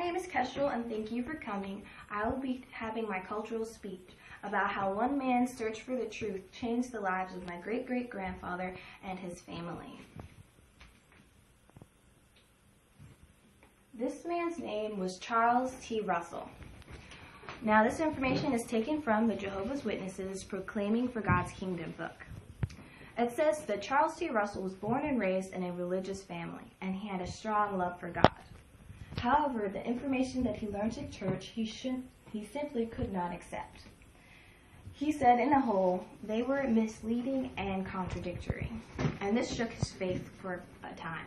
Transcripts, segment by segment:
name is Kestrel, and thank you for coming. I will be having my cultural speech about how one man's search for the truth changed the lives of my great-great-grandfather and his family. This man's name was Charles T. Russell. Now, this information is taken from the Jehovah's Witnesses Proclaiming for God's Kingdom book. It says that Charles T. Russell was born and raised in a religious family, and he had a strong love for God. However, the information that he learned at church, he simply could not accept. He said, in a whole, they were misleading and contradictory, and this shook his faith for a time.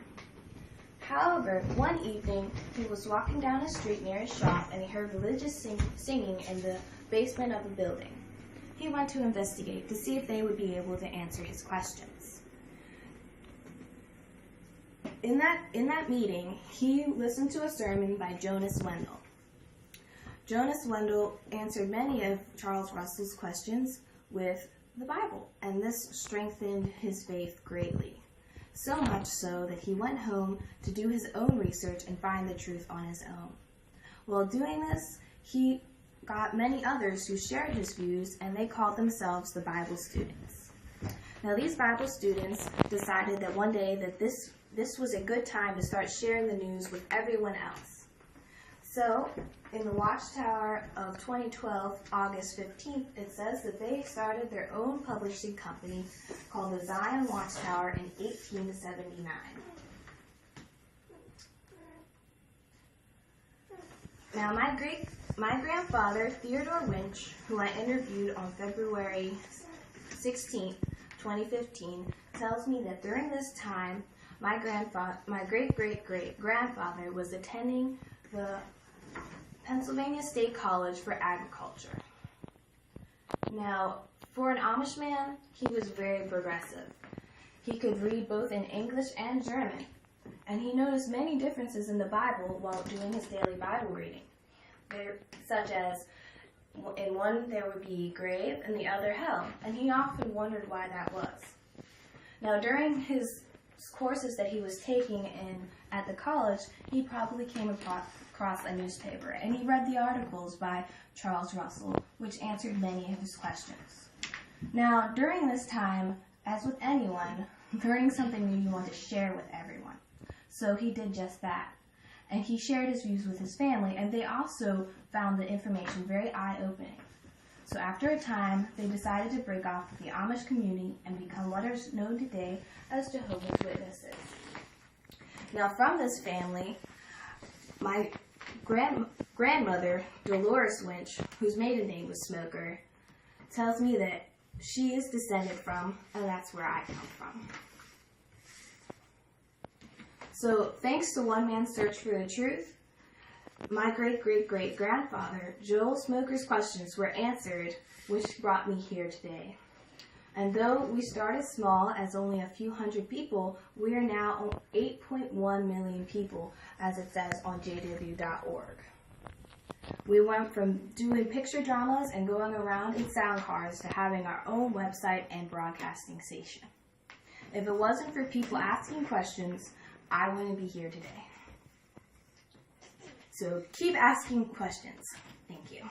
However, one evening, he was walking down a street near his shop, and he heard religious singing in the basement of a building. He went to investigate to see if they would be able to answer his questions. In that meeting, he listened to a sermon by Jonas Wendell. Jonas Wendell answered many of Charles Russell's questions with the Bible, and this strengthened his faith greatly. So much so that he went home to do his own research and find the truth on his own. While doing this, he got many others who shared his views, and they called themselves the Bible students. Now, these Bible students decided that one day that this was a good time to start sharing the news with everyone else. So, in the Watchtower of 2012, August 15th, it says that they started their own publishing company called the Zion Watchtower in 1879. Now, my grandfather, Theodore Winch, who I interviewed on February 16th, 2015, tells me that during this time, my great-great-great-grandfather was attending the Pennsylvania State College for Agriculture. Now, for an Amish man, he was very progressive. He could read both in English and German, and he noticed many differences in the Bible while doing his daily Bible reading, such as in one there would be grave and the other hell, and he often wondered why that was. Now, during his courses that he was taking at the college, he probably came across a newspaper, and he read the articles by Charles Russell, which answered many of his questions. Now, during this time, as with anyone, learning something new you want to share with everyone. So he did just that. And he shared his views with his family, and they also found the information very eye-opening. So after a time, they decided to break off the Amish community and become what are known today as Jehovah's Witnesses. Now, from this family, my grandmother, Dolores Winch, whose maiden name was Smoker, tells me that she is descended from, and that's where I come from. So, thanks to one man's search for the truth, my great-great-great-grandfather, Joel Smoker's questions were answered, which brought me here today. And though we started small as only a few hundred people, we are now 8.1 million people, as it says on jw.org. We went from doing picture dramas and going around in sound cars to having our own website and broadcasting station. If it wasn't for people asking questions, I wouldn't be here today. So keep asking questions. Thank you.